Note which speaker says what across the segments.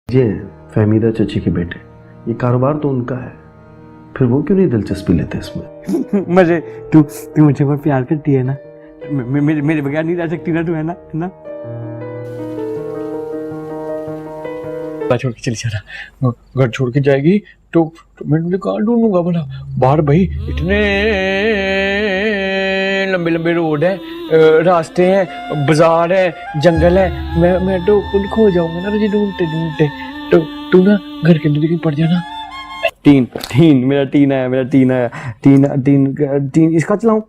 Speaker 1: ये फहमीदा चची के बेटे, ये कारोबार तो उनका है, फिर वो क्यों नहीं दिलचस्पी लेते इसमें?
Speaker 2: मुझे तू मुझे बहुत प्यार करती है ना, मेरे बगैर नहीं रह सकती ना तू, है ना? छोड़ के चली जाना, घर छोड़ के जाएगी तो मैं तुझे कहाँ ढूंढूंगा भला? बाहर भाई इतने लंबे लंबे रोड है, रास्ते हैं, बाजार है, जंगल है, मैं तो खुद खो जाऊंगा ना तुझे ढूंढते ढूंढते। तो तू ना घर के अंदर कहीं पड़ जाना। तीन मेरा तीन आया, तीन इसका चलाऊं?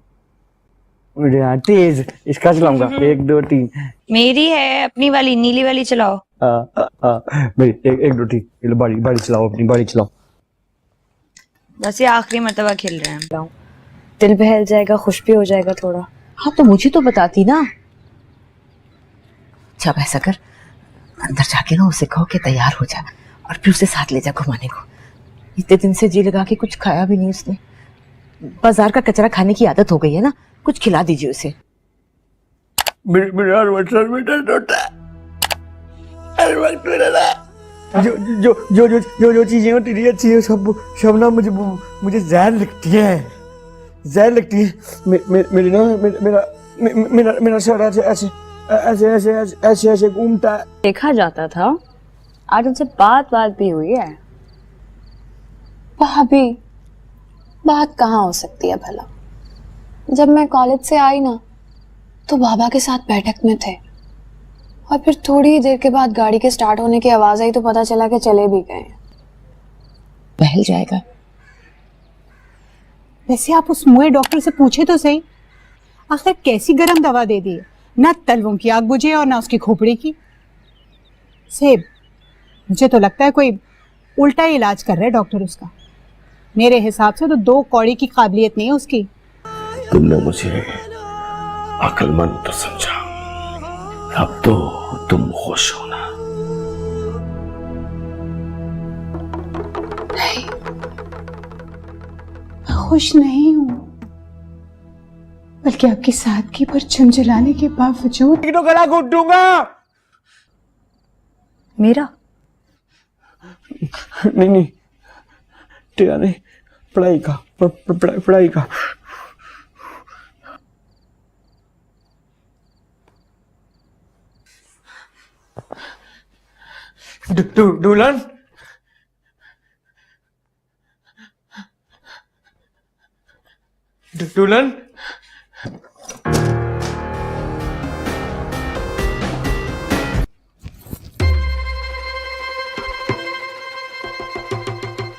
Speaker 2: तेज इसका चलाऊंगा, 1 2 3।
Speaker 3: मेरी है, अपनी वाली नीली वाली चलाओ।
Speaker 2: मेरी 1 2 3। बाड़ी चलाओ, अपनी बाड़ी चलाओ।
Speaker 3: बस ये आखिरी मर्तबा खेल रहे हैं।
Speaker 4: दिल बहल जाएगा, खुश भी हो जाएगा थोड़ा।
Speaker 5: हाँ तो मुझे तो बताती ना। जब ऐसा कर, अंदर जाके ना उसे कहो कि तैयार हो जा और फिर उसे साथ ले जा घुमाने को। इतने दिन से जी लगा के कुछ खाया भी नहीं उसने। बाजार का कचरा खाने की आदत हो गई है ना, कुछ खिला दीजिए उसे।
Speaker 2: मेरा सर में दर्द होता है हर वक्त। जो चीजें होती रही अच्छी है सब ना मुझे जहर लगती है। मेरी ना मेरा सर ऐसे घूमता है।
Speaker 4: देखा जाता था, आज उनसे बात भी हुई है।
Speaker 6: भाभी, बात कहाँ हो सकती है भला? जब मैं कॉलेज से आई ना तो बाबा के साथ बैठक में थे और फिर थोड़ी ही देर के बाद गाड़ी के स्टार्ट होने की आवाज आई तो पता चला कि चले भी गए।
Speaker 5: बहल जाएगा।
Speaker 7: वैसे आप उस मुए डॉक्टर से पूछे तो सही, आखिर कैसी गरम दवा दे दी है? ना तलवों की आग बुझे और ना उसकी खोपड़ी की। सेब, मुझे तो लगता है कोई उल्टा ही इलाज कर रहा है डॉक्टर उसका। मेरे हिसाब से तो 2 कौड़ी की काबिलियत नहीं है उसकी।
Speaker 1: तुमने मुझे अक्लमंद तो समझा, अब तो तुम खुश हो ना?
Speaker 7: नहीं, मैं खुश नहीं हूं, बल्कि आपकी सादगी पर झुंझुलाने के बावजूद
Speaker 2: तो गला घोट दूंगा।
Speaker 4: मेरा
Speaker 2: नहीं तेरा नहीं, पढ़ाई का। दुल्हन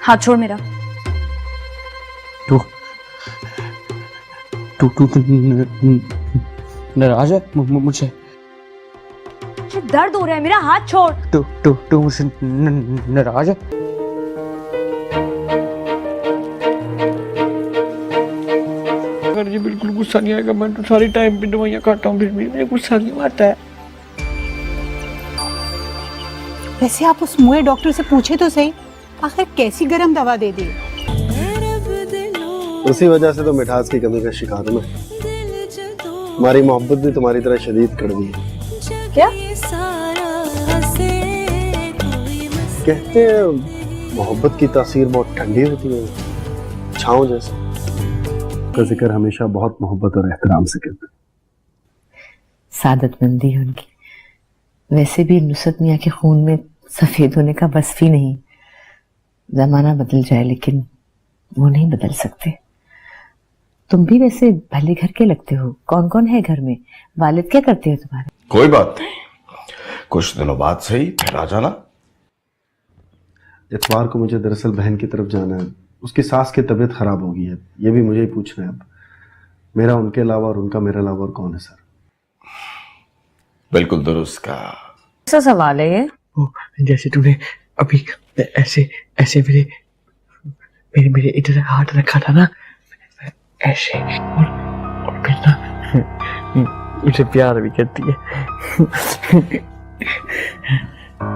Speaker 4: हाथ छोड़ मेरा।
Speaker 2: तू नाराज है मुझसे?
Speaker 4: दर्द हो रहा है, मेरा हाथ छोड़।
Speaker 2: तू मुझसे नाराज है? अगर मुझे बिल्कुल गुस्सा नहीं आएगा, मैं तो सारी टाइम पे दवाइयाँ खाता हूँ, फिर भी मुझे गुस्सा नहीं आता है।
Speaker 7: वैसे आप उस मुए डॉक्टर से पूछे तो सही, आखिर कैसी गरम दवा दे दी?
Speaker 1: उसी वजह से तो मिठास की कमी का शिकार हूं मैं। हमारी मोहब्बत भी तुम्हारी तरह शदीद कड़वी है।
Speaker 4: क्या
Speaker 1: कहते हैं मोहब्बत की तासीर बहुत ठंडी होती है, छाँव जैसे। का जिक्र हमेशा बहुत मोहब्बत और एहतराम से करते हैं।
Speaker 5: सादतमंदी है उनकी। वैसे भी नुसरत मियाँ के खून में सफेद होने का वस्फ ही नहीं। जमाना बदल जाए लेकिन वो नहीं बदल सकते। तुम भी वैसे भले घर के लगते हो। कौन कौन है घर में? वालिद क्या करते हैं तुम्हारे?
Speaker 8: कोई बात नहीं, कुछ दिनों बाद सही फिर आ जाना।
Speaker 1: इतवार को मुझे दरअसल बहन की तरफ जाना है। उसकी सास की तबीयत खराब हो गई है, ये भी मुझे ही पूछना है। अब मेरा उनके अलावा और उनका मेरे अलावा और कौन है सर?
Speaker 8: बिल्कुल दुरुस्त का।
Speaker 4: कैसा सवाल है ये?
Speaker 2: जैसे तूने अभी ऐसे मेरे इधर हाथ रखा था ना, ऐसे, और फिर ना मुझे प्यार भी करती है।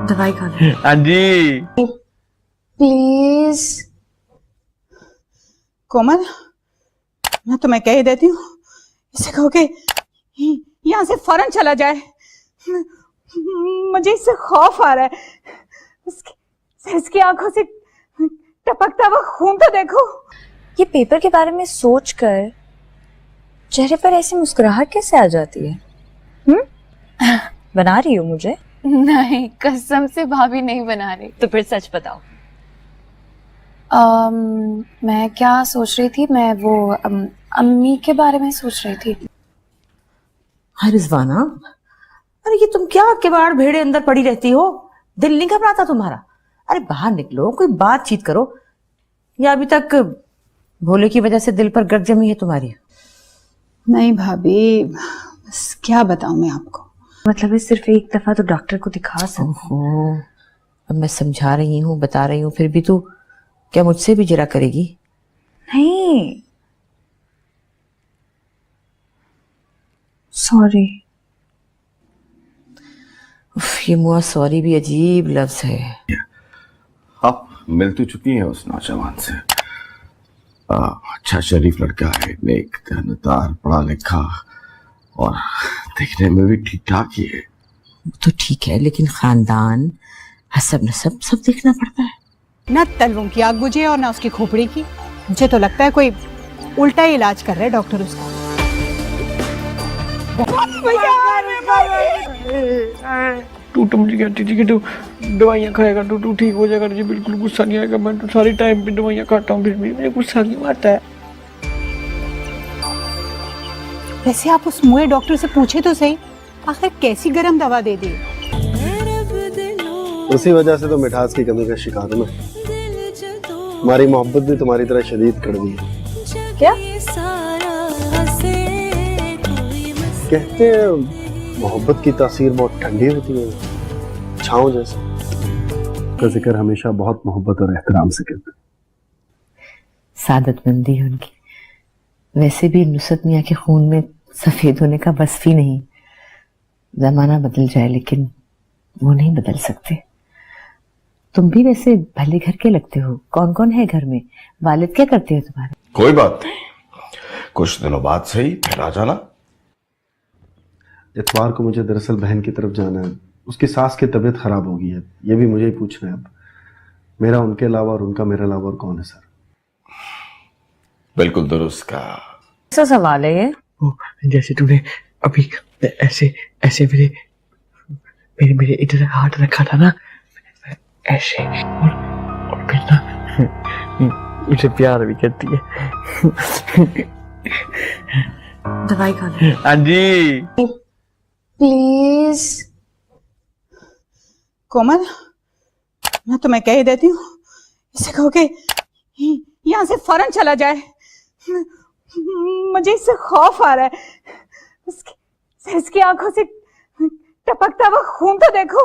Speaker 4: दवाई खाना।
Speaker 2: हाँ जी
Speaker 6: प्लीज।
Speaker 7: कोमल, मैं तुम्हें कह ही देती हूँ, इसे कहो कि यहाँ से फौरन चला जाए। मुझे इससे खौफ आ रहा है। इसकी आंखों से टपकता हुआ खून तो देखो।
Speaker 4: ये पेपर के बारे में सोचकर चेहरे पर ऐसी मुस्कुराहट कैसे आ जाती है? बना रही हो मुझे?
Speaker 6: नहीं, कसम से भाभी नहीं बना रही।
Speaker 4: तो फिर सच बताओ।
Speaker 6: मैं क्या सोच रही थी, मैं वो अम्मी के बारे में सोच रही थी।
Speaker 5: हाँ रिजवाना, अरे ये तुम क्या किवाड़ भेड़े अंदर पड़ी रहती हो? दिल नहीं घबराता तुम्हारा? अरे बाहर निकलो, कोई बातचीत करो। या अभी तक भोले की वजह से दिल पर गर्द जमी है तुम्हारी?
Speaker 7: नहीं भाभी, बस क्या बताऊं मैं आपको।
Speaker 4: मतलब है सिर्फ एक दफा तो डॉक्टर को दिखा सकते।
Speaker 5: ओहो, अब मैं समझा रही हूँ, बता रही हूँ, फिर भी तू क्या मुझसे भी जरा करेगी?
Speaker 4: नहीं, सॉरी।
Speaker 5: ये मुआ सॉरी भी अजीब लफ्ज है।
Speaker 8: आप मिल तो चुकी हैं उस नौजवान से। अच्छा शरीफ लड़का है, नेक, दयानदार, पढ़ा लिखा और देखने में भी ठीक ठाक ही है।
Speaker 5: तो ठीक है, लेकिन खानदान, हसब नसब सब देखना पड़ता है।
Speaker 7: ना तलवों की आग बुझे और ना उसकी खोपड़ी की। मुझे तो लगता है कोई उल्टा ही इलाज कर रहा है डॉक्टर उसका।
Speaker 2: तू तो मुझे कहती थी कि तू दवाइयाँ खाएगा तो तू ठीक हो जाएगा, तुझे बिल्कुल गुस्सा नहीं आएगा। मैं तो सारी टाइम पे दवाइयाँ खाता हूँ, फिर भी मुझे गुस्सा क्यों आता है?
Speaker 7: वैसे आप उस मुए डॉक्टर से पूछे तो सही, आखिर कैसी गरम दवा दे दी?
Speaker 1: उसी वजह से तो मिठास की कमी का शिकार हूं मैं। हमारी मोहब्बत भी तुम्हारी तरह शदीद कर दी है।
Speaker 4: क्या?
Speaker 1: कहते हैं मोहब्बत की तासीर बहुत ठंडी होती है, छाँव जैसे। का जिक्र हमेशा बहुत मोहब्बत और एहतराम से करते हैं।
Speaker 5: सादतमंदी है उनकी। वैसे भी नुसरत मियाँ के खून में सफेद होने का वस्फ ही नहीं। जमाना बदल जाए लेकिन वो नहीं बदल सकते। तुम भी वैसे भले घर के लगते हो। कौन कौन है घर में? वालिद क्या करते हैं तुम्हारे?
Speaker 8: कोई बात नहीं, कुछ दिनों बाद सही फिर आ जाना।
Speaker 1: इतवार को मुझे दरअसल बहन की तरफ जाना है। उसकी सास की तबीयत खराब हो गई है, ये भी मुझे ही पूछना है। अब मेरा उनके अलावा और उनका मेरे अलावा और कौन है सर?
Speaker 8: बिल्कुल दुरुस्त का।
Speaker 5: ऐसा सवाल है ये?
Speaker 2: जैसे तूने अभी ऐसे ऐसे मेरे मेरे मेरे इधर हाथ रखा था ना, ऐसे, और फिर ना मुझे प्यार भी करती है।
Speaker 5: दवाई खाना।
Speaker 2: हाँ जी।
Speaker 6: प्लीज
Speaker 7: कोमल, मैं तुम्हें कह ही देती हूँ, इसे कहो कि यहाँ से फौरन चला जाए। मुझे इससे खौफ आ रहा है। इसकी आंखों से टपकता हुआ खून तो देखो।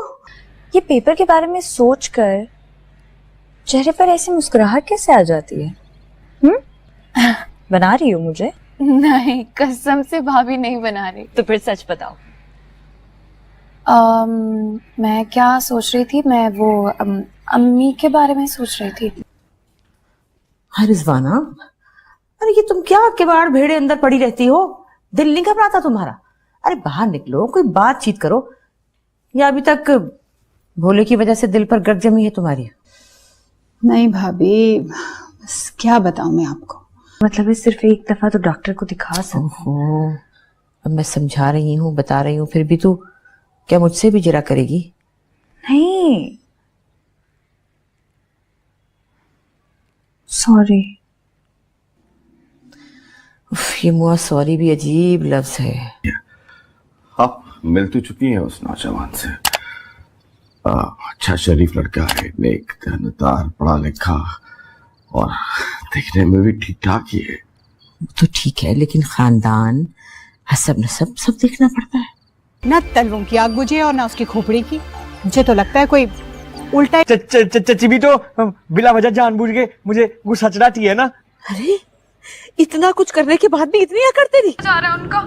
Speaker 4: ये पेपर के बारे में सोचकर चेहरे पर ऐसी मुस्कुराहट कैसे आ जाती है? बना रही हो मुझे?
Speaker 6: नहीं, कसम से भाभी नहीं बना रही।
Speaker 4: तो फिर सच बताओ।
Speaker 6: मैं क्या सोच रही थी, मैं वो अम्मी के बारे में सोच रही थी।
Speaker 5: हाँ रिजवाना, अरे ये तुम क्या किवाड़ भेड़े अंदर पड़ी रहती हो? दिल नहीं घबराता तुम्हारा? अरे बाहर निकलो, कोई बातचीत करो। या अभी तक भोले की वजह से दिल पर गर्द जमी है तुम्हारी?
Speaker 7: नहीं भाभी, बस क्या बताऊं मैं आपको।
Speaker 4: मतलब है सिर्फ एक दफा तो डॉक्टर को दिखा सकते।
Speaker 5: ओहो, अब मैं समझा रही हूँ, बता रही हूँ, फिर भी तू क्या मुझसे भी जरा करेगी?
Speaker 4: नहीं, सॉरी।
Speaker 5: ये मुआ सॉरी भी अजीब लफ्ज है।
Speaker 8: आप मिल तो चुकी हैं उस नौजवान से। अच्छा शरीफ लड़का है, नेक, दयानदार, पढ़ा लिखा और देखने में भी ठीक ठाक ही है।
Speaker 5: तो ठीक है, लेकिन खानदान, हसब नसब सब देखना पड़ता है।
Speaker 7: ना तलवों की आग बुझे और ना उसकी खोपड़ी की। मुझे तो लगता है कोई उल्टा।
Speaker 2: चची भी तो बिला वजह जानबूझ के मुझे गुस्सा चढ़ाती है ना।
Speaker 5: अरे इतना कुछ करने के बाद भी इतनी अकड़ तेरी?
Speaker 6: जा रहा है उनका।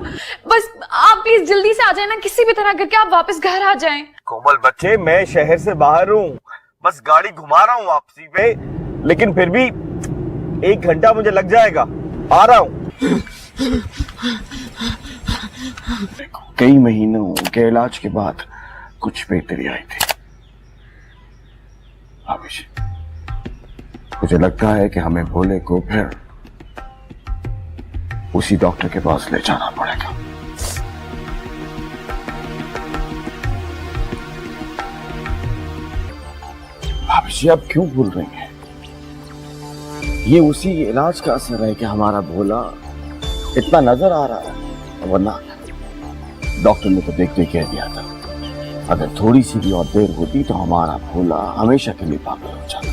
Speaker 6: बस आप प्लीज जल्दी से आ जाए ना, किसी भी तरह करके आप वापस घर आ जाएं।
Speaker 9: कोमल बच्चे, मैं शहर से बाहर हूँ, बस गाड़ी घुमा रहा हूँ वापसी पे, लेकिन फिर भी 1 घंटा मुझे लग जाएगा। आ रहा हूँ।
Speaker 8: कई महीनों के इलाज के बाद कुछ बेहतरी आई थी। अब जी, मुझे लगता है कि हमें भोले को फिर उसी डॉक्टर के पास ले जाना पड़ेगा। भाभी जी आप क्यों भूल रही हैं? ये उसी इलाज का असर है कि हमारा भोला इतना नजर आ रहा है, वरना डॉक्टर ने तो देख के कह दिया था अगर थोड़ी सी भी और देर होती तो हमारा भोला हमेशा के लिए पागल हो जाता।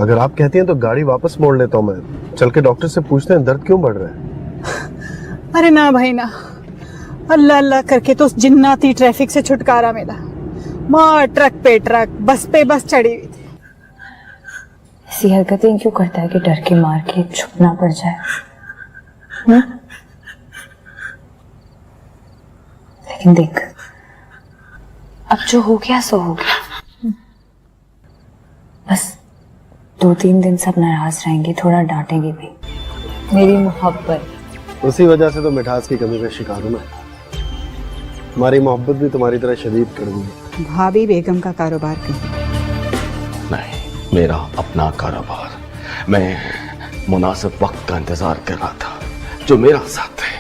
Speaker 1: अगर आप कहती हैं तो गाड़ी वापस मोड़ लेता हूँ मैं, चल के डॉक्टर से पूछते हैं दर्द क्यों बढ़ रहा है।
Speaker 7: अरे ना भाई ना, अल्लाह अल्लाह करके तो उस जिन्नाती ट्रैफिक से छुटकारा मिला। माँ ट्रक पे ट्रक, बस पे बस चढ़ी हुई थी।
Speaker 4: ऐसी हरकतें क्यों करता है कि डर के मार के चुप ना पड़ जाए? लेकिन देख, अब जो हो गया सो हो गया। बस 2-3 दिन सब नाराज रहेंगे, थोड़ा डांटेंगे भी। मेरी मोहब्बत,
Speaker 1: उसी वजह से तो मिठास की कमी का शिकार हूं मैं। हमारी मोहब्बत भी तुम्हारी तरह शदीद कड़वी है।
Speaker 7: भाभी बेगम का कारोबार कहीं
Speaker 8: नहीं, मेरा अपना कारोबार। मैं मुनासिब वक्त का इंतजार कर रहा था जो मेरा साथ है।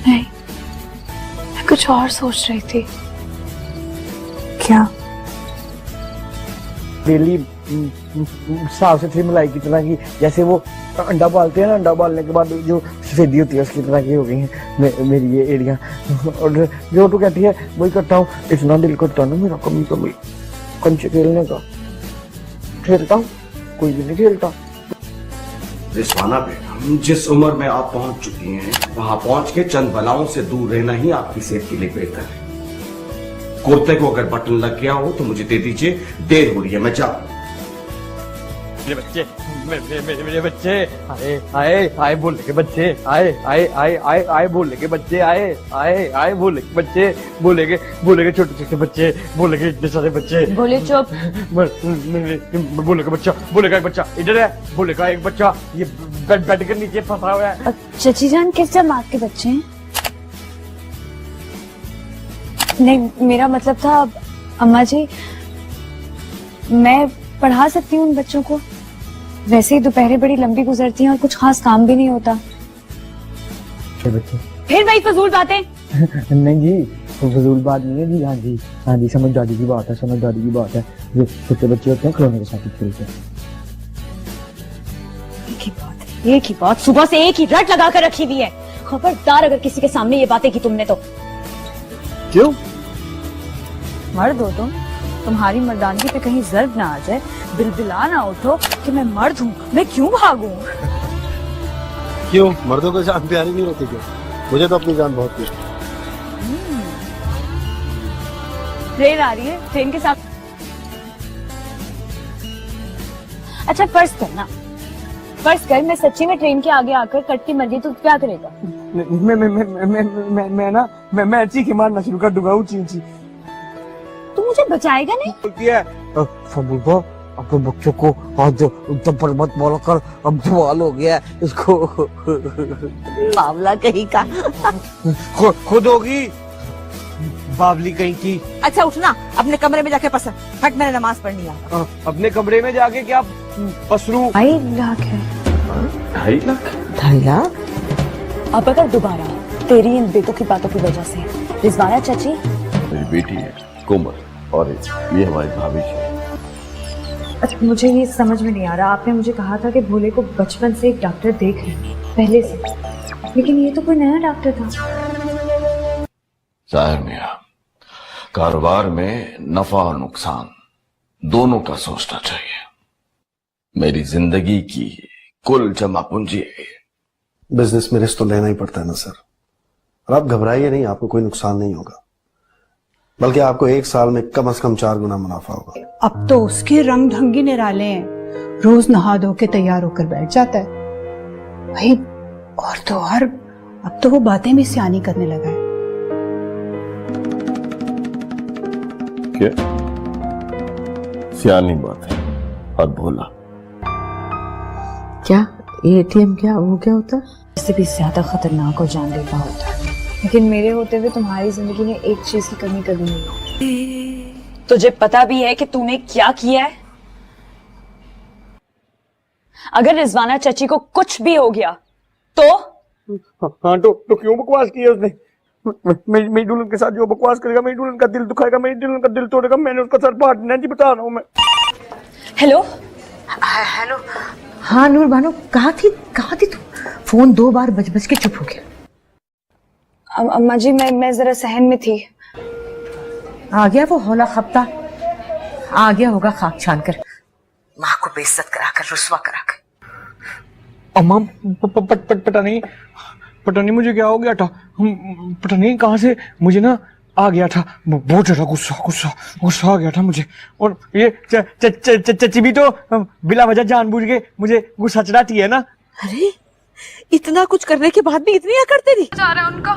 Speaker 6: नहीं, मैं कुछ और सोच रही थी।
Speaker 4: क्या?
Speaker 2: डेली साफ सुथरी मलाई की तरह की, जैसे वो अंडा बालते हैं ना, अंडा बालने के बाद जो सफेदी होती है उसकी तरह की हो गई है मेरी ये एड़ियाँ। और जो तो कहती है वही करता हूँ। इतना दिल करता ना मेरा कभी कभी कंचे खेलने का। खेलता हूँ, कोई भी नहीं खेलता।
Speaker 8: रिजवाना बेगम, जिस उम्र में आप पहुंच चुकी हैं वहां पहुंच के चंद बलाओं से दूर रहना ही आपकी सेहत के लिए बेहतर है। कुर्ते को अगर बटन लग गया हो तो मुझे दे दीजिए, देर हो रही है, मैं जाऊं।
Speaker 2: मेरे बच्चे, मेरे बच्चे आए आए आए, बोले के बच्चे आए आए आए आए आए, बोले के बच्चे आए आए आए, बोले के बच्चे, बोले के छोटे छोटे बच्चे, बोले के इतने सारे बच्चे।
Speaker 3: बोले चुप।
Speaker 2: बोले का बच्चा, बोले का एक बच्चा इधर है, बोले का एक बच्चा ये बेड के नीचे फंसा हुआ है।
Speaker 4: चची जान किस जमात के बच्चे हैं? नहीं, मेरा मतलब था अम्मा जी, मैं पढ़ा सकती हूँ उन बच्चों को। वैसे ही दोपहरें बड़ी लंबी गुजरती हैं और कुछ खास काम भी नहीं होता।
Speaker 2: बच्चे
Speaker 4: फिर वही फजूल बातें।
Speaker 2: नहीं जी, फजूल बात नहीं है जी। हाँ जी, हाँ जी, समझदारी की बात है, समझदारी की बात है। जो छोटे बच्चे होते हैं खिलौने के साथ ही खेलते हैं।
Speaker 4: एक ही बात सुबह से एक ही रट लगा कर रखी हुई है। खबरदार अगर किसी के सामने ये बातें की तुमने तो।
Speaker 1: क्यों?
Speaker 4: मर्द हो तुम, तुम्हारी मर्दानगी पे कहीं जर्ब ना आ जाए, बिलबिला ना उठो कि मैं मर्द हूँ, मैं क्यों भागूं?
Speaker 1: क्यों? मर्दों को जान प्यारी नहीं होती क्या? मुझे तो अपनी जान बहुत प्यारी।
Speaker 4: ट्रेन आ रही है, ट्रेन के साथ। अच्छा फर्ज करना, फर्ज कर मैं सच्ची में ट्रेन के आगे आकर कटती मर गई तो क्या करेगा?
Speaker 2: मैं चीखे मारना शुरू कर दूंगा, ऊंची ऊंची।
Speaker 4: तू मुझे बचाएगा नहीं?
Speaker 2: बोलती है फबूबा, अपने बच्चों को आज ऊपर मत बोल कर, अब सवाल हो गया इसको।
Speaker 5: बावला कहीं का।
Speaker 2: खुद होगी बावली कहीं की।
Speaker 5: अच्छा उठना, अपने कमरे में जाके पसर हट, मैंने नमाज पढ़नी है।
Speaker 2: अपने कमरे में जाके क्या पसरू?
Speaker 4: 2.5 लाख है।
Speaker 8: 2.5 लाख?
Speaker 5: 2.5 लाख?
Speaker 4: अब अगर दोबारा तेरी इन बेटों की बातों की वजह से रिजवाना चाची,
Speaker 8: मेरी बेटी है कोमल, और ये हमारी भाभी जी।
Speaker 4: अच्छा मुझे ये समझ में नहीं आ रहा, आपने मुझे कहा था कि भोले को बचपन से एक डॉक्टर देख रहे हैं पहले से, लेकिन ये तो कोई नया डॉक्टर था।
Speaker 8: जाहिर मियां, कारोबार में नफा और नुकसान दोनों का सोचना चाहिए। मेरी जिंदगी की कुल जमा पूंजी है।
Speaker 1: बिजनेस में रिस्क तो लेना ही पड़ता है ना सर। और आप घबराइए नहीं, आपको कोई नुकसान नहीं होगा, बल्कि आपको 1 साल में कम से कम 4 गुना मुनाफा होगा।
Speaker 7: अब तो उसके रंग ढंगी निराले हैं। रोज नहा धो के तैयार होकर बैठ जाता है। भाई और तो और अब तो वो बातें भी सियानी करने लगा है।
Speaker 8: क्या सियानी बात है और भोला?
Speaker 5: क्या एटीएम क्या वो क्या होता है?
Speaker 4: इससे भी ज्यादा खतरनाक और जानलेवा होता है, लेकिन मेरे होते हुए तुम्हारी जिंदगी में एक चीज की कमी कभी नहीं होती।
Speaker 3: तुझे पता भी है कि तूने क्या किया है? अगर रिजवाना चाची को कुछ भी हो गया तो?
Speaker 2: हाँ तो क्यों बकवास की है उसने? मेरी दुल्हन के साथ जो बकवास करेगा, मेरी दुल्हन का दिल दुखाएगा, मेरी दुल्हन का दिल तोड़ेगा, मैंने उसका सर फाड़ देना जी, बता रहा हूँ मैं।
Speaker 3: हेलो
Speaker 5: हेलो, हाँ नूर बानो, कहाँ थी तू? फोन 2 बार बज के चुप हो गया।
Speaker 4: अम्मा जी मैं जरा सहन में थी।
Speaker 5: आ गया वो हौला खपता, आ गया होगा खाक छान कर, माँ को बेइज्जत कराकर, रुस्वा कराकर।
Speaker 2: अम्मा पता नहीं मुझे क्या हो गया था, पता नहीं कहाँ से मुझे ना आ गया था बहुत ज्यादा गुस्सा आ गया था मुझे। और ये चची भी तो बिला वजह जानबूझ के मुझे गुस्सा चढ़ाती है ना।
Speaker 5: अरे इतना कुछ करने के बाद भी इतनी अकड़ तेरी?
Speaker 6: जा रहा है उनका,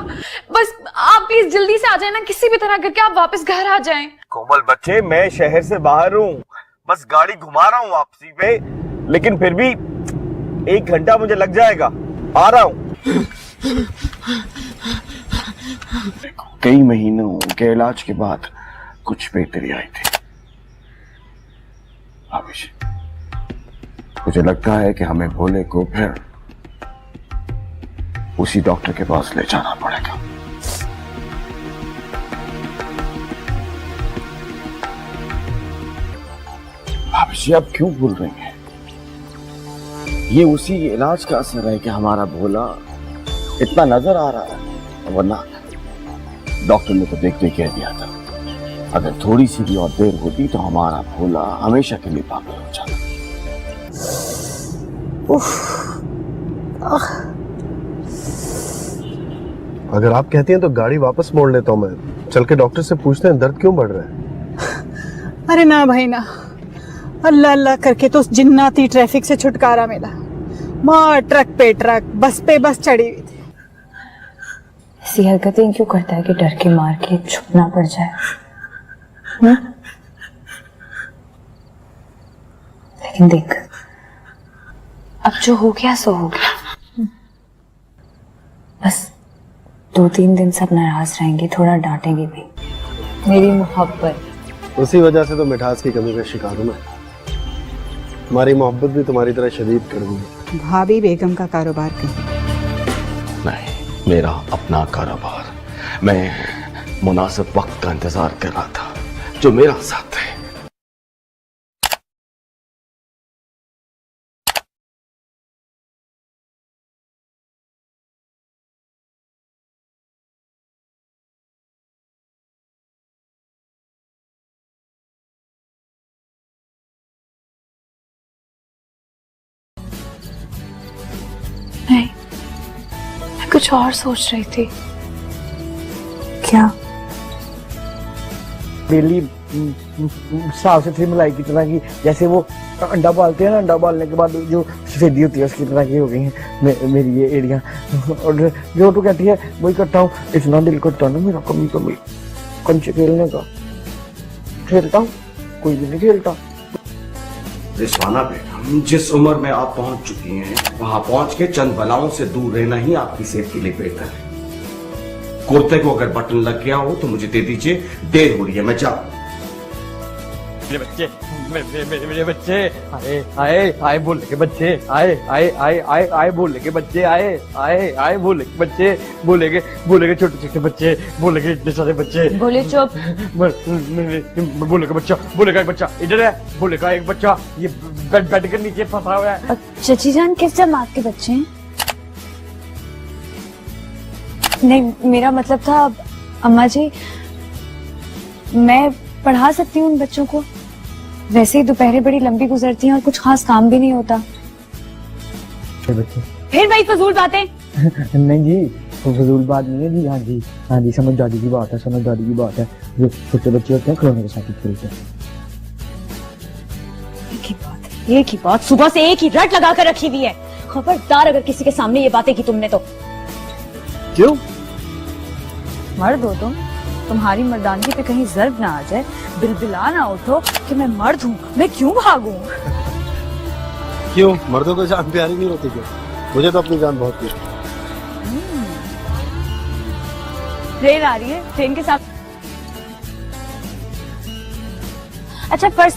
Speaker 6: बस आप प्लीज जल्दी से आ जाए ना, किसी भी तरह करके आप वापस घर आ जाएं।
Speaker 9: कोमल बच्चे, मैं शहर से बाहर हूँ, बस गाड़ी घुमा रहा हूँ वापसी पे, लेकिन फिर भी 1 घंटा मुझे लग जाएगा, आ रहा हूँ।
Speaker 8: कई महीनों के इलाज के बाद कुछ बेहतरी आई थी। अभिषेक, मुझे लगता है कि हमें भोले को फिर उसी डॉक्टर के पास ले जाना पड़ेगा। अभिषेक, आप क्यों बोल रही हैं? ये उसी इलाज का असर है कि हमारा भोला इतना नजर आ रहा है, वरना डॉक्टर ने तो देख के कह दिया था अगर थोड़ी सी भी और देर होती तो हमारा भोला हमेशा के लिए पागल हो जाता।
Speaker 1: अगर आप कहती हैं तो गाड़ी वापस मोड़ लेता हूं मैं, चल के डॉक्टर से पूछते हैं दर्द क्यों बढ़ रहा है।
Speaker 7: अरे ना भाई ना, अल्लाह अल्लाह करके तो उस जिन्नाती ट्रैफिक से छुटकारा मिला। माँ ट्रक पे ट्रक, बस पे बस चढ़ी हुई थी।
Speaker 4: ऐसी हरकतें क्यों करता है कि डर के मार के छुपना पड़ जाए? लेकिन देख, अब जो हो गया सो हो गया। बस 2-3 दिन सब नाराज रहेंगे, थोड़ा डांटेंगे भी। मेरी मोहब्बत,
Speaker 1: उसी वजह से तो मिठास की कमी का शिकार हूं मैं। हमारी मोहब्बत भी तुम्हारी तरह शदीद कर दी।
Speaker 7: भाभी बेगम का कारोबार कहीं
Speaker 8: नहीं, मेरा अपना कारोबार। मैं मुनासिब वक्त का इंतजार कर रहा था जो मेरा साथ है।
Speaker 6: नहीं, मैं कुछ और सोच रही थी।
Speaker 4: क्या?
Speaker 2: डेली साफ सुथरी मलाई की तरह की, जैसे वो अंडा पालते हैं ना, अंडा पालने के बाद जो सफेदी होती है उसकी तरह की हो गई है मेरी ये एड़ियाँ। और जो तो कहती है वही करता हूँ। इतना दिल करता ना मेरा कमी कंचे खेलने का, खेलता हूँ, कोई भी नहीं खेलता।
Speaker 8: रिजवाना बेगम, जिस उम्र में आप पहुंच चुकी हैं वहां पहुंच के चंद बलाओं से दूर रहना ही आपकी सेहत के लिए बेहतर है। कुर्ते को अगर बटन लग गया हो तो मुझे दे दीजिए, देर हो रही है, मैं जा।
Speaker 2: मेरे बच्चे, मेरे बच्चे आए आए आए, बोले के बच्चे आए आए आए आए आए, बोले के बच्चे आए आए आए, बोले के बच्चे, बोले के छोटे छोटे बच्चे, बोले के इतने सारे बच्चे।
Speaker 3: बोले चुप।
Speaker 2: बोले का बच्चा, बोले का एक बच्चा इधर है, बोले का एक बच्चा ये बेड के नीचे फंसा हुआ है।
Speaker 4: चची जान किस जमात के बच्चे हैं? नहीं, मेरा मतलब था अम्मा जी, मैं पढ़ा सकती हूँ उन बच्चों को। वैसे ही दोपहरें बड़ी लंबी गुजरती हैं और कुछ खास काम भी नहीं होता।
Speaker 2: बच्चे
Speaker 3: फिर वही फजूल बातें।
Speaker 2: नहीं जी, फजूल बात नहीं है जी। हाँ जी, समझदारी की बात है, समझदारी की बात है। जो छोटे बच्चे होते हैं खिलौने के साथ ही खेलते हैं।
Speaker 4: की बात है। एक ही बात सुबह से एक ही रट लगा कर रखी हुई है। खबरदार अगर किसी के सामने ये बातें की तुमने तो।
Speaker 1: क्यों?
Speaker 4: मर्द हो तुम्हारी मर्दानगी पे कहीं जर्ब ना आ जाए, बिलबिला ना उठो कि मैं मर्द हूँ, मैं क्यों भागूं?
Speaker 1: क्यों, मर्दों को जान प्यारी नहीं होती क्या? मुझे तो अपनी जान बहुत प्यारी।
Speaker 4: ट्रेन आ रही है, ट्रेन के साथ। अच्छा फर्ज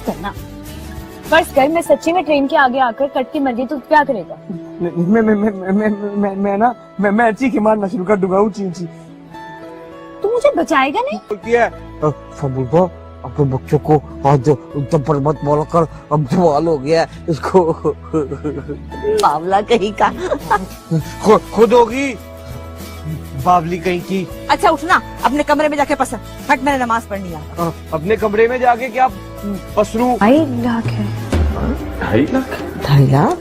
Speaker 4: कर मैं सच्ची में ट्रेन के आगे आकर कटती मर गई तो क्या करेगा?
Speaker 2: मैं चीखे मारना शुरू कर दूंगा, ऊंची ऊंची।
Speaker 4: तू मुझे बचाएगा नहीं?
Speaker 2: बोलती है सबूबा अपने बच्चों को आज ऊपर मत बोला कर, अब सवाल हो गया इसको।
Speaker 5: बावला कहीं का।
Speaker 2: खुद होगी बावली कहीं की।
Speaker 5: अच्छा उठना, अपने कमरे में जाके पसंद हट, मैंने नमाज पढ़नी है।
Speaker 2: अपने कमरे में जाके क्या पसरू?
Speaker 4: 2.5 लाख है।
Speaker 8: 2.5 लाख?
Speaker 5: 2.5 लाख?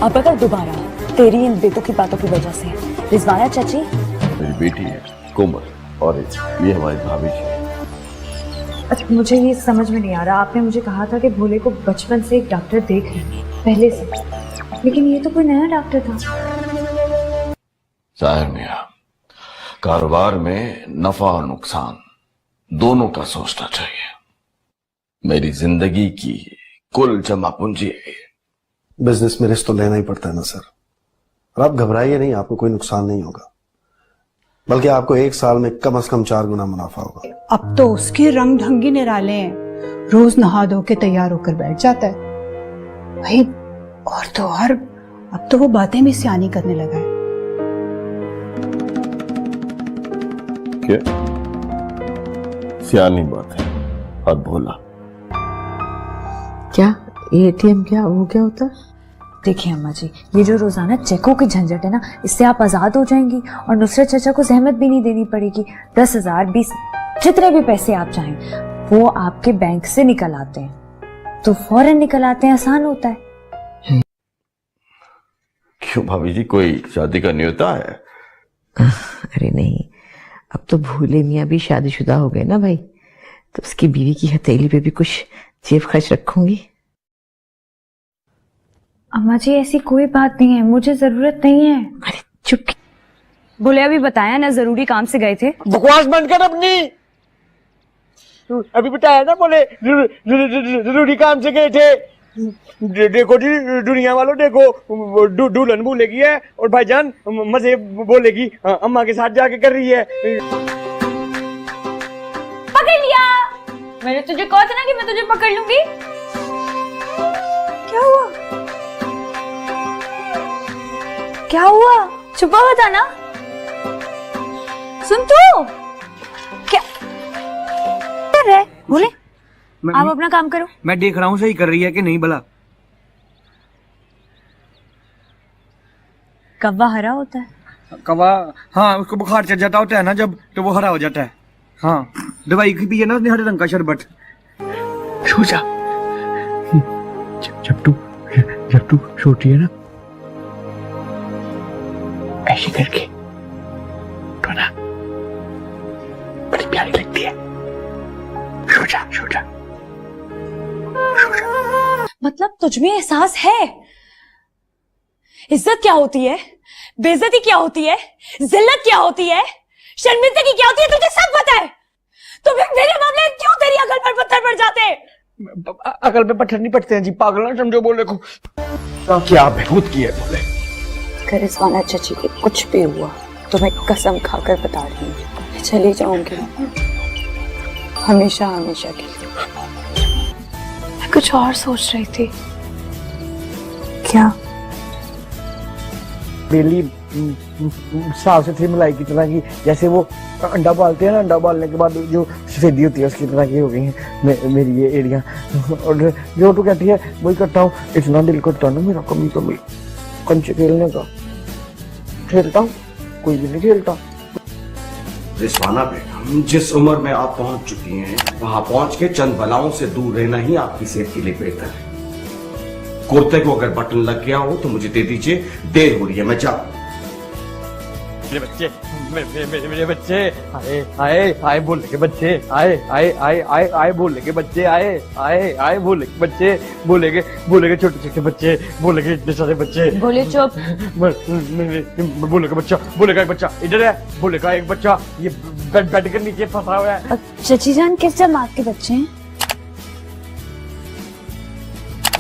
Speaker 4: अब अगर दोबारा तेरी इन बेटों की बातों की वजह से रिजवाना चाची,
Speaker 8: मेरी बेटी है कोमल, और ये हमारी भाभी जी।
Speaker 4: अच्छा मुझे ये समझ में नहीं आ रहा, आपने मुझे कहा था कि भोले को बचपन से एक डॉक्टर देख रहे पहले से, लेकिन ये तो कोई नया डॉक्टर था।
Speaker 8: जाहिर मियां, कारोबार में नफा और नुकसान दोनों का सोचना चाहिए। मेरी जिंदगी की कुल जमा पूंजी है।
Speaker 1: बिजनेस में रिस्क तो लेना ही पड़ता है ना सर। और आप घबराइए नहीं, आपको कोई नुकसान नहीं होगा, बल्कि आपको 1 साल में कम से कम 4 गुना मुनाफा होगा।
Speaker 7: अब तो उसके रंग ढंगी निराले हैं, रोज नहा धो के तैयार होकर बैठ जाता है भाई। और तो और अब तो वो बातें भी सियानी करने लगा है।
Speaker 8: क्या सियानी बात है और भोला?
Speaker 5: क्या एटीएम क्या वो क्या होता?
Speaker 4: देखिए अम्मा जी, ये जो रोजाना चेकों की झंझट है ना, इससे आप आजाद हो जाएंगी और नुसरत चाचा को जहमत भी नहीं देनी पड़ेगी। 10,000 20 जितने भी पैसे आप चाहें वो आपके बैंक से निकल आते हैं, तो फौरन निकल आते हैं, आसान होता है।
Speaker 8: क्यों भाभी जी, कोई शादी का न्योता है?
Speaker 5: अरे नहीं, अब तो भोले मियाँ भी शादीशुदा हो गए ना भाई, तो उसकी बीवी की हथेली पे भी कुछ जेब खर्च रखूंगी।
Speaker 4: अम्मा जी ऐसी कोई बात नहीं है, मुझे जरूरत नहीं है।
Speaker 5: अरे चुप।
Speaker 4: बोले अभी बताया ना जरूरी काम से गए थे।
Speaker 2: बकवास बंद कर अपनी। अभी बताया ना, बोले जरूरी काम से गए थे। देखो जी दुनिया वालों, देखो दुल्हन बोलेगी है और भाईजान मजे बोलेगी अम्मा के साथ जाके कर रही है।
Speaker 4: पकड़ लिया, मैंने तुझे कहा था ना कि मैं तुझे पकड़ लूंगी। क्या हुआ? क्या हुआ? छुपा हुआ था ना? सुन तू क्या कर रहा है? बोले आप अपना काम करो।
Speaker 2: मैं देख रहा हूँ सही कर रही है कि नहीं भला।
Speaker 4: कव्वा हरा होता है।
Speaker 2: कवा, हाँ उसको बुखार चढ़ जाता होता है ना जब, तो वो हरा हो जाता है। हाँ दवाई की भी है ना उसने, हरे रंग का शरबत। सो जा। जब तू छोटी है ना, ऐसे करके तो ना बड़ी प्यारी लगती है। सो जा।
Speaker 4: मतलब तुझमें एहसास है इज्जत क्या होती है, बेइज्जती क्या होती है, जिल्लत क्या होती है, शर्मिंदगी क्या होती है, तुझे सब पता है। तो फिर मेरे मामले में क्यों तेरी अकल पर पत्थर पड़ जाते हैं?
Speaker 2: अकल पे पत्थर नहीं पड़ते हैं जी, पागल ना समझो बोले को।
Speaker 8: क्या बेहूद की है बोले?
Speaker 6: अगर रिजवाना चाची को कुछ भी हुआ तो मैं कसम खाकर बता रही हूँ, मैं चली जाऊंगी हमेशा के लिए। मैं कुछ और सोच रही थी। क्या?
Speaker 2: बेली साफ सुथरी मलाई की तरह की, जैसे वो अंडा पालते हैं ना, अंडा पालने के बाद जो सफेदी होती है उसकी तरह की हो गई है मेरी ये एड़ियाँ। और जो तू कहती है वही करता हूँ। इतना दिल करता है ना मेरा कभी कंचे खेलने का, खेलता हूँ, कोई भी नहीं खेलता।
Speaker 8: रिजवाना बेगम, जिस उम्र में आप पहुंच चुकी हैं, वहां पहुंच के चंद बलाओं से दूर रहना ही आपकी सेहत के लिए बेहतर है। कुर्ते को अगर बटन लग गया हो तो मुझे दे दीजिए, देर हो रही है, मैं जा।
Speaker 2: मेरे बच्चे, मेरे बच्चे आए आए आए बोले के बच्चे आए आए आए आए आए बोले के बच्चे आए आए आए बोले के बच्चे बोले के छोटे छोटे बच्चे बोले के इतने सारे बच्चे
Speaker 3: बोले चुप।
Speaker 2: बोले का एक बच्चा इधर है, बोले का एक बच्चा ये बेड के नीचे फंसा हुआ है।
Speaker 4: चची जान किस जमात के बच्चे हैं?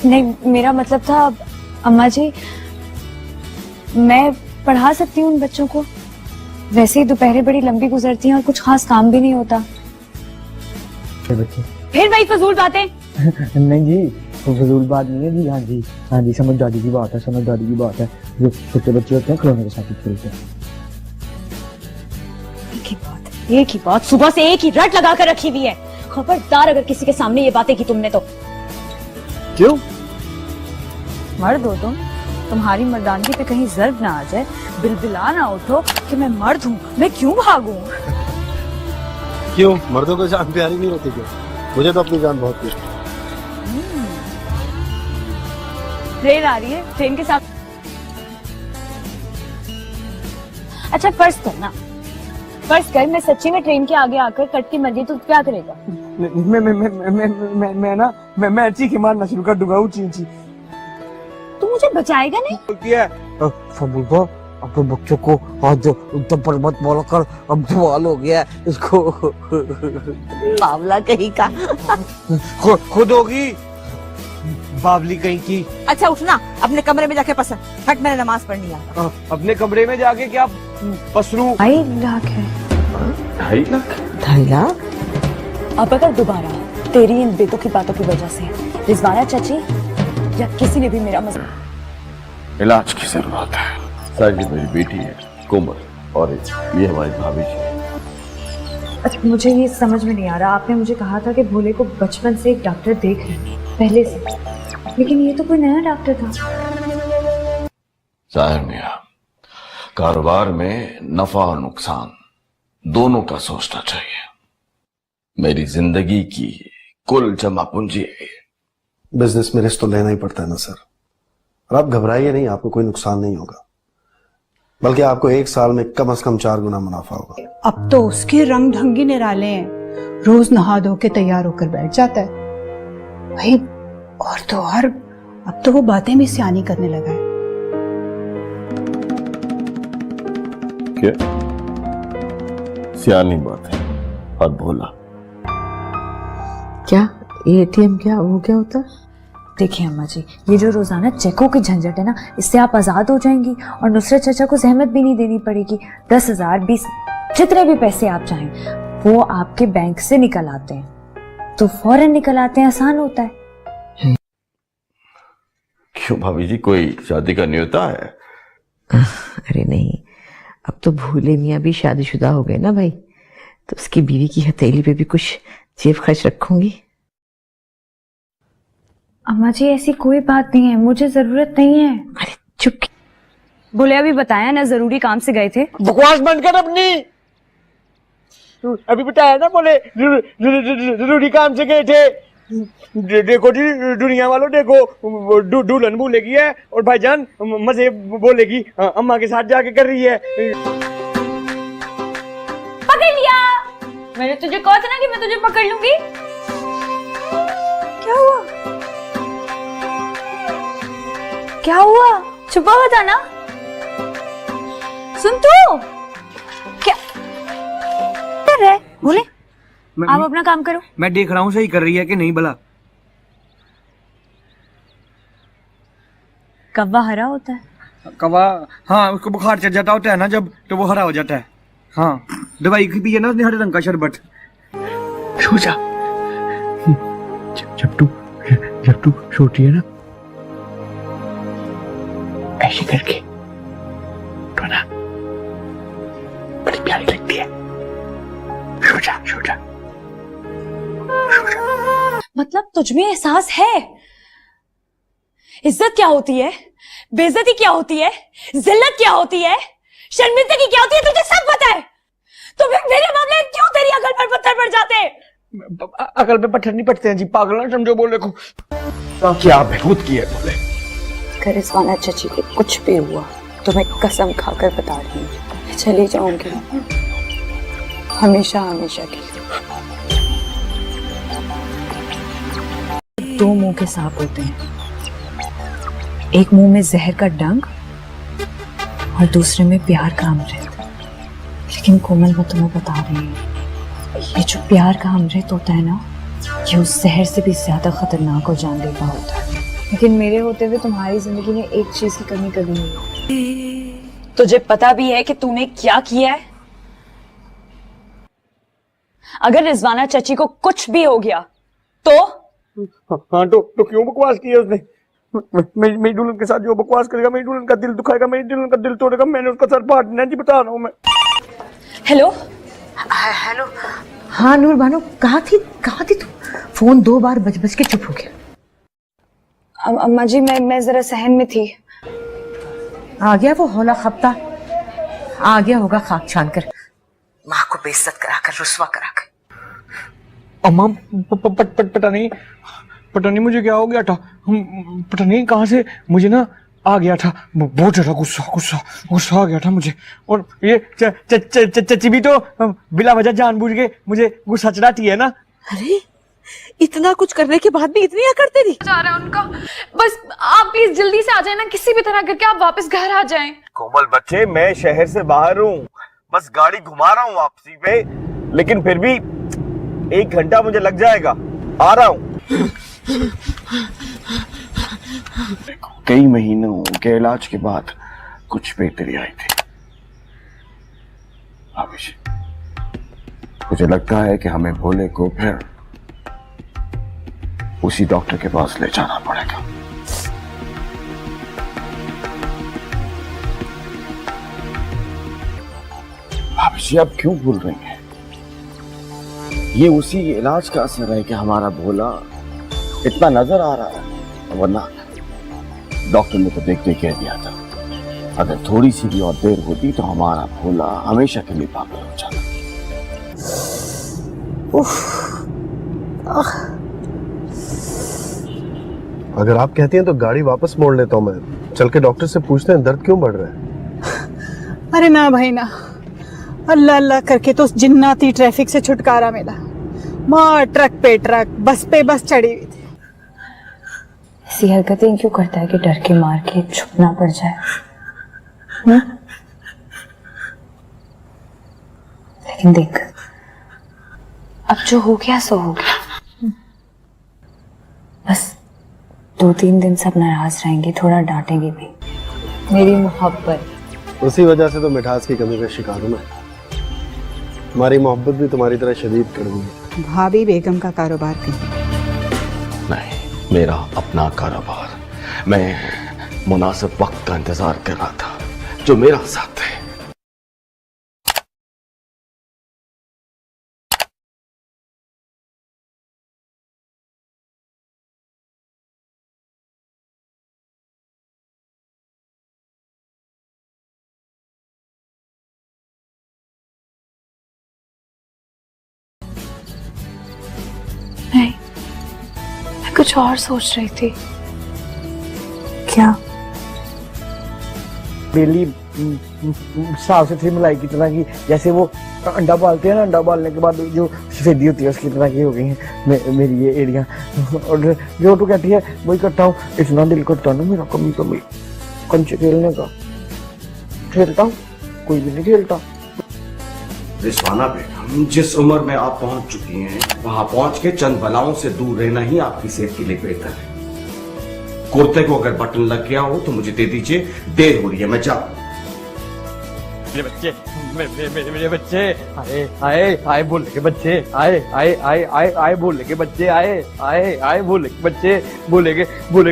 Speaker 4: नहीं, मेरा मतलब था अम्मा जी, मैं पढ़ा सकती हूँ उन बच्चों को। वैसे ही दोपहरें बड़ी लंबी गुजरती हैं और कुछ खास काम भी नहीं होता।
Speaker 2: बच्चे
Speaker 4: फिर वही फजूल बातें।
Speaker 2: नहीं जी, तो फजूल बात नहीं है जी। हाँ जी समझदारी की बात है, समझदारी की बात है। जो छोटे बच्चे होते हैं खिलौने के साथ ही खेलते हैं।
Speaker 4: एक ही बात सुबह से एक ही रट लगा कर रखी हुई है। खबरदार अगर किसी के सामने ये बातें की तुमने तो।
Speaker 2: क्यों?
Speaker 4: मर्द हो तुम्हारी मर्दानगी पे कहीं जर्ब ना आ जाए, बिलबिला ना उठो कि मैं मर्द हूँ, मैं क्यों भागूं?
Speaker 1: क्यों, मर्दों को जान प्यारी नहीं होती क्या? मुझे तो अपनी जान बहुत प्यारी।
Speaker 4: ट्रेन आ रही है, ट्रेन के साथ। अच्छा फर्ज कर मैं सच्ची में ट्रेन के आगे आकर कट के मर गई तो क्या करेगा?
Speaker 2: मैं चीखे मारना शुरू कर दूंगा ऊंची ऊंची।
Speaker 4: तू मुझे बचाएगा नहीं?
Speaker 2: बोलती है फबूबा अपने बच्चों को आज एकदम पर मत बोला कर, अब सवाल हो गया इसको।
Speaker 5: बावला कहीं का।
Speaker 2: खुद होगी बावली कहीं की।
Speaker 5: अच्छा उठना, अपने कमरे में जाके पसंद हट, मैंने नमाज पढ़नी है।
Speaker 2: अपने कमरे में जाके क्या पसरू?
Speaker 4: 2.5 लाख है।
Speaker 8: 2.5 लाख?
Speaker 5: 2.5 लाख?
Speaker 4: अब अगर दोबारा तेरी इन बेतों की बातों की वजह से रिजवाना चाची या किसी ने भी मेरा
Speaker 8: इलाज की जरूरत है। साजिद मेरी बेटी है कोमल, और ये हमारी भाभी जी।
Speaker 4: अच्छा, मुझे ये समझ में नहीं आ रहा, आपने मुझे कहा था कि भोले को बचपन से एक डॉक्टर देख रहे हैं पहले से, लेकिन ये तो कोई नया डॉक्टर था।
Speaker 8: जाहिर मियां, कारोबार में नफा और नुकसान दोनों का सोचना चाहिए। मेरी जिंदगी की कुल जमा पूंजी है।
Speaker 1: बिजनेस में रिस्क तो लेना ही पड़ता है ना सर। और आप घबराइए नहीं, आपको कोई नुकसान नहीं होगा, बल्कि आपको 1 साल में कम से कम 4 गुना मुनाफा होगा।
Speaker 7: अब तो उसके रंग ढंगी निराले हैं, रोज नहा धो के तैयार होकर बैठ जाता है भाई। और तो और अब तो वो बातें भी सियानी करने लगा है।
Speaker 8: क्या सियानी बात है? और भोला
Speaker 5: क्या एटीएम क्या वो क्या होता है?
Speaker 4: देखिए अम्मा जी, ये जो रोजाना चेकों की झंझट है ना, इससे आप आजाद हो जाएंगी और नुसरत चाचा को जहमत भी नहीं देनी पड़ेगी। 10,000 20 जितने भी पैसे आप चाहें वो आपके बैंक से निकल आते हैं, तो फौरन निकल आते हैं, आसान होता है।
Speaker 8: क्यों भाभी जी, कोई शादी का न्योता है?
Speaker 5: अरे नहीं, अब तो भोले मियाँ भी शादीशुदा हो गए ना भाई, तो उसकी बीवी की हथेली पे भी कुछ जेब खर्च रखूंगी।
Speaker 4: अम्मा जी ऐसी कोई बात नहीं है, मुझे जरूरत नहीं है।
Speaker 5: अरे चुप।
Speaker 4: बोले अभी बताया ना, जरूरी काम से गए थे।
Speaker 2: बकवास बंद कर अपनी। अभी बताया ना, बोले जरूरी काम से गए थे। देखो जी दुनिया वालों, देखो दुल्हन बोलेगी है और भाईजान मजे बोलेगी अम्मा के साथ जाके कर रही है।
Speaker 4: पकड़ लिया, मैंने तुझे कहा था ना कि मैं तुझे पकड़ लूंगी। क्या हुआ? क्या हुआ? छुपा हुआ था ना? सुन तू क्या कर रहा है? बोले आप अपना काम करो।
Speaker 2: मैं देख रहा हूँ सही कर रही है कि नहीं भला।
Speaker 4: कौवा हरा होता है।
Speaker 2: कौवा, हाँ उसको बुखार चढ़ जाता होता है ना जब, तो वो हरा हो जाता है। हाँ दवाई की भी है ना उसने, हरे रंग का शरबत। सो जा। जब तू सोती है ना ऐसे करके तो ना बड़ी प्यारी लगती है। सो जा।
Speaker 4: मतलब तुझ में एहसास है? इज्जत क्या होती है, बेइज्जती क्या होती है, जिल्लत क्या होती है, शर्मिंदगी क्या होती है, तुझे सब पता है। तो फिर मेरे मामले में क्यों तेरी अकल पर पत्थर पड़ जाते हैं?
Speaker 2: अकल पे पत्थर नहीं पड़ते हैं जी, पागल ना समझो बोले को। क्या बेहूद की है बोले।
Speaker 4: रिजवाना चाची को कुछ भी हुआ तो मैं कसम खाकर बता रही हूँ,
Speaker 6: मैं चली जाऊंगी हमेशा हमेशा के लिए।
Speaker 4: दो मुंह के सांप होते हैं, एक मुंह में जहर का डंक और दूसरे में प्यार का अमृत। लेकिन कोमल, मैं तुम्हें बता रही हूँ, ये जो प्यार का अमृत होता है ना, ये उस जहर से भी ज्यादा खतरनाक और जानलेवा होता है। लेकिन मेरे होते हुए तुम्हारी जिंदगी में एक चीज की कमी कभी नहीं हुई। तुझे पता भी है कि तूने क्या किया है? अगर रिजवाना चाची को कुछ भी हो गया तो?
Speaker 2: हाँ तो क्यों बकवास की है उसने? मेरी दुल्हन के साथ जो बकवास करेगा, मेरी दुल्हन का दिल दुखाएगा, मेरी दुल्हन का दिल तोड़ेगा, मैंने उसका सर फाड़ देना जी, बता रहा हूँ मैं।
Speaker 4: Hello
Speaker 5: hello. हाँ नूर बानो, कहाँ थी तू? फोन 2 बार बज के चुप हो गया।
Speaker 4: अम्मा जी, मैं जरा सहन में थी।
Speaker 5: आ गया वो हौला खपता, आ गया होगा खाक छान कर, माँ को बेइज्जत कराकर, रुस्वा कराकर।
Speaker 2: अम्मा पता नहीं मुझे क्या हो गया था, पता नहीं कहाँ से मुझे ना आ गया था, बहुत ज्यादा गुस्सा आ गया था मुझे। और ये चची भी तो बिला वजह जानबूझ के मुझे गुस्सा चढ़ाती है ना।
Speaker 5: अरे इतना कुछ करने के बाद भी इतनी अकड़ तेरी?
Speaker 6: जा रहा है उनका, बस आप प्लीज जल्दी से आ जाए ना, किसी भी तरह करके आप वापस घर आ जाएं।
Speaker 9: कोमल बच्चे, मैं शहर से बाहर हूँ, बस गाड़ी घुमा रहा हूँ वापसी पे, लेकिन फिर भी 1 घंटा मुझे लग जाएगा, आ रहा हूँ।
Speaker 8: कई महीनों के इलाज के बाद कुछ बेहतरी आई थी। अभिषेक, मुझे लगता है कि हमें भोले को फिर उसी डॉक्टर के पास ले जाना पड़ेगा। अभिषेक, आप क्यों भूल रही हैं? ये उसी इलाज का असर है कि हमारा भोला इतना नजर आ रहा है, वरना डॉक्टर ने तो देख के कह दिया था, अगर थोड़ी सी भी और देर होती तो हमारा भोला हमेशा के लिए पागल हो जाता।
Speaker 1: अगर आप कहती हैं तो गाड़ी वापस मोड़ लेता हूँ मैं, चल के डॉक्टर से पूछते हैं दर्द क्यों बढ़ रहा है।
Speaker 7: अरे ना भाई ना, अल्लाह अल्लाह करके तो उस जिन्नाती ट्रैफिक से छुटकारा मिला। माँ ट्रक पे ट्रक, बस पे बस चढ़ी हुई थी।
Speaker 4: ऐसी हरकतें क्यों करता है कि डर के मार के चुप ना पड़ जाए? लेकिन देख, अब जो हो गया सो हो गया। बस 2-3 दिन सब नाराज रहेंगे, थोड़ा डांटेंगे भी। मेरी मोहब्बत,
Speaker 1: उसी वजह से तो मिठास की कमी का शिकार हूं मैं। हमारी मोहब्बत भी तुम्हारी तरह शदीद कड़वी है।
Speaker 7: भाभी बेगम का कारोबार कहीं
Speaker 8: नहीं, मेरा अपना कारोबार। मैं मुनासिब वक्त का इंतजार कर रहा था, जो मेरा साथ है।
Speaker 6: नहीं, मैं कुछ और सोच रही थी।
Speaker 4: क्या?
Speaker 2: बेली साफ सुथरी मलाई की तरह की, जैसे वो अंडा पालते हैं ना, अंडा पालने के बाद जो सफेदी होती है उसकी तरह की हो गई है मेरी ये एरिया। और जो तू कहती है वही करता हूँ। इतना दिल करता ना मेरा कभी कभी कंचे खेलने का, खेलता हूँ, कोई भी नहीं खेलता।
Speaker 8: रिजवाना बेगम, जिस उम्र में आप पहुंच चुकी हैं, वहां पहुंच के चंद बलाओं से दूर रहना ही आपकी सेहत के लिए बेहतर है। कुर्ते को अगर बटन लग गया हो तो मुझे दे दीजिए, देर हो रही है, मैं जाऊं।
Speaker 2: मेरे बच्चे, मेरे बच्चे, आए आए आए बोले के बच्चे, आए आए आए आए आए बोले के बच्चे, आए आए आए बोले के बच्चे, बोले के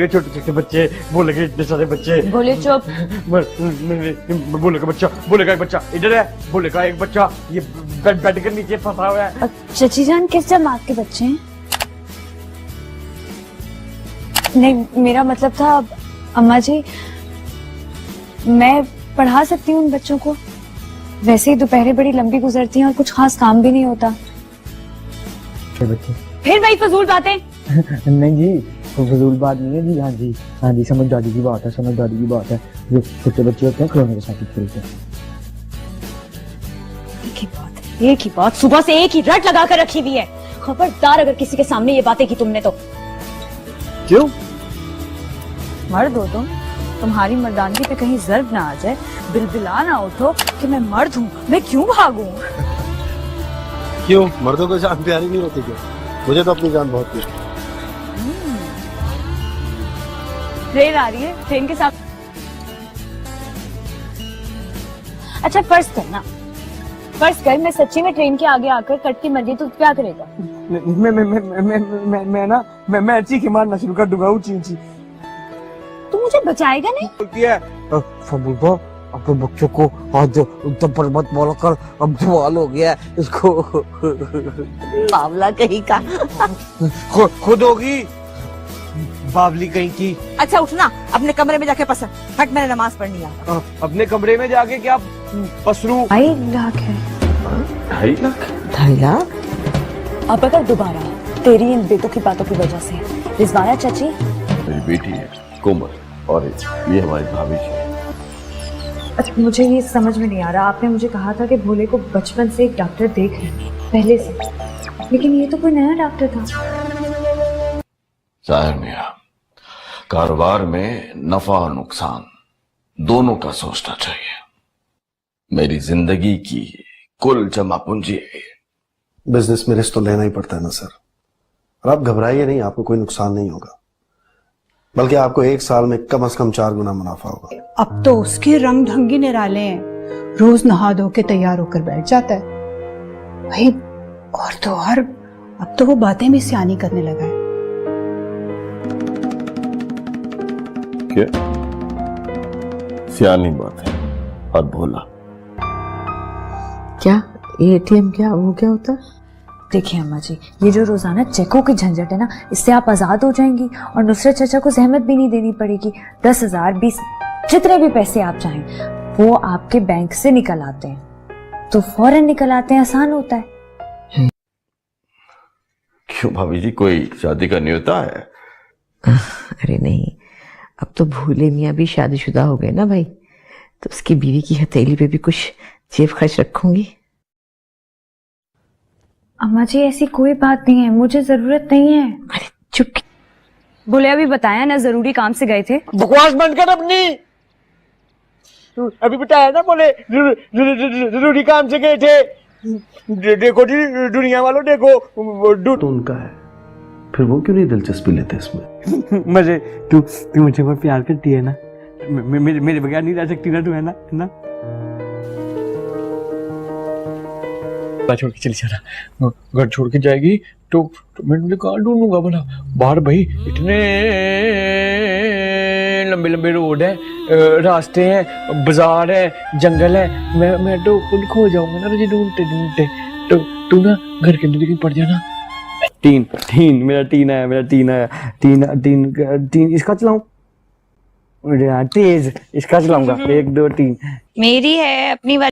Speaker 2: छोटे छोटे बच्चे, बोले के इतने सारे बच्चे।
Speaker 4: बोले चुप।
Speaker 2: बोले का बच्चा, बोले का एक बच्चा इधर है, बोले का एक बच्चा ये बेड के नीचे फंसा हुआ है।
Speaker 4: चची जान किस जमात के बच्चे हैं? नहीं, मेरा मतलब था अम्मा जी, मैं पढ़ा सकती हूँ उन बच्चों को। वैसे ही दोपहरें बड़ी लंबी गुजरती हैं और कुछ खास काम भी नहीं होता।
Speaker 2: बच्चे
Speaker 4: फिर वही फजूल बातें।
Speaker 2: नहीं जी, फजूल बात नहीं है जी। हाँ जी, हाँ जी, समझदारी की बात है, समझदारी की बात है। जो छोटे बच्चे होते हैं खिलौने के साथ खेलते हैं।
Speaker 4: एक ही बात सुबह से एक ही रट लगा कर रखी हुई है। खबरदार अगर किसी के सामने ये बातें की तुमने तो।
Speaker 1: क्यों?
Speaker 4: मर्द हो तुम्हारी मर्दानगी पे कहीं जर्ब ना आ जाए, बिलबिला ना उठो कि मैं मर्द हूँ, मैं क्यों भागूं?
Speaker 1: क्यों? मर्दों को जान प्यारी नहीं होती क्या? मुझे तो अपनी जान बहुत प्यारी।
Speaker 4: ट्रेन आ रही है, ट्रेन के साथ। अच्छा फर्ज कर मैं सच्ची में ट्रेन के आगे आकर कटती मर गई तो क्या करेगा?
Speaker 2: मैं चीखे मारना शुरू कर दूंगा, ऊंची ऊंची।
Speaker 4: तू मुझे बचाएगा नहीं?
Speaker 2: बोलती है फबूबा अपने बच्चों को आज एकदम पर मत बोला कर, अब सवाल हो गया इसको।
Speaker 5: बावला कहीं का।
Speaker 2: खुद होगी बावली कहीं की।
Speaker 5: अच्छा उठना, अपने कमरे में जाके पसंद हट, मैंने नमाज पढ़नी है।
Speaker 2: अपने कमरे में जाके क्या पसरू?
Speaker 4: 2.5 लाख है।
Speaker 8: 2.5 लाख?
Speaker 5: 2.5 लाख?
Speaker 4: अब अगर दोबारा तेरी इन बेटों की बातों की वजह से रिजवाना चाची,
Speaker 8: मेरी बेटी है कोमल, और ये हमारी भाभी है।
Speaker 4: अच्छा मुझे ये समझ में नहीं आ रहा, आपने मुझे कहा था कि भोले को बचपन से एक डॉक्टर देख रहे पहले से, लेकिन ये तो कोई नया डॉक्टर था।
Speaker 8: जाहिर मियां, कारोबार में नफा और नुकसान दोनों का सोचना चाहिए। मेरी जिंदगी की कुल जमा पूंजी है।
Speaker 1: बिजनेस में रिस्क तो लेना ही पड़ता है ना सर। और आप घबराइए नहीं, आपको कोई नुकसान नहीं होगा, बल्कि आपको 1 साल में कम से कम 4 गुना मुनाफा होगा।
Speaker 7: अब तो उसके रंग ढंगी निराले हैं, रोज नहा धो के तैयार होकर बैठ जाता है भाई। और तो और अब तो वो बातें भी सियानी करने लगा है।
Speaker 8: क्या सियानी बात है? और भोला
Speaker 5: क्या एटीएम क्या वो क्या होता है?
Speaker 4: देखिए अम्मा जी, ये जो रोजाना चेकों की झंझट है ना, इससे आप आजाद हो जाएंगी और नुसरत चाचा को जहमत भी नहीं देनी पड़ेगी। 10,000 20 जितने भी पैसे आप चाहें वो आपके बैंक से निकल आते हैं, तो फौरन निकल आते हैं, आसान होता है।
Speaker 8: क्यों भाभी जी, कोई शादी का न्योता है?
Speaker 5: अरे नहीं, अब तो भोले मियाँ भी शादीशुदा हो गए ना भाई, तो उसकी बीवी की हथेली पे भी कुछ जेब खर्च रखूंगी।
Speaker 4: अम्मा जी ऐसी कोई बात नहीं है, मुझे जरूरत नहीं है।
Speaker 5: अरे चुप।
Speaker 4: बोले अभी बताया ना जरूरी काम से गए थे।
Speaker 2: बकवास बंद कर अपनी। अभी बताया ना, बोले जरूरी काम से गए थे। देखो जी दुनिया वालों, देखो
Speaker 1: तो उनका है, फिर वो क्यों नहीं दिलचस्पी लेते इसमें?
Speaker 2: मुझे तू मुझे बहुत प्यार करती है ना, मेरे बगैर नहीं रह सकती ना तू, है ना? छोड़ के चली जाना, घर छोड़ के जाएगी तो मैं तुझे कहाँ ढूंढूंगा भला बाहर? भाई इतने लंबे लंबे रोड है, रास्ते हैं, बाजार है, जंगल है, मैं तो खुद खो जाऊंगा ना तुझे ढूंढते ढूंढते। तो तू ना घर के अंदर कहीं पड़ जाना। मेरा तीन आया, तीन इसका चलाऊं? तेज इसका चलाऊंगा, 1 2 3।
Speaker 3: मेरी है अपनी वाली।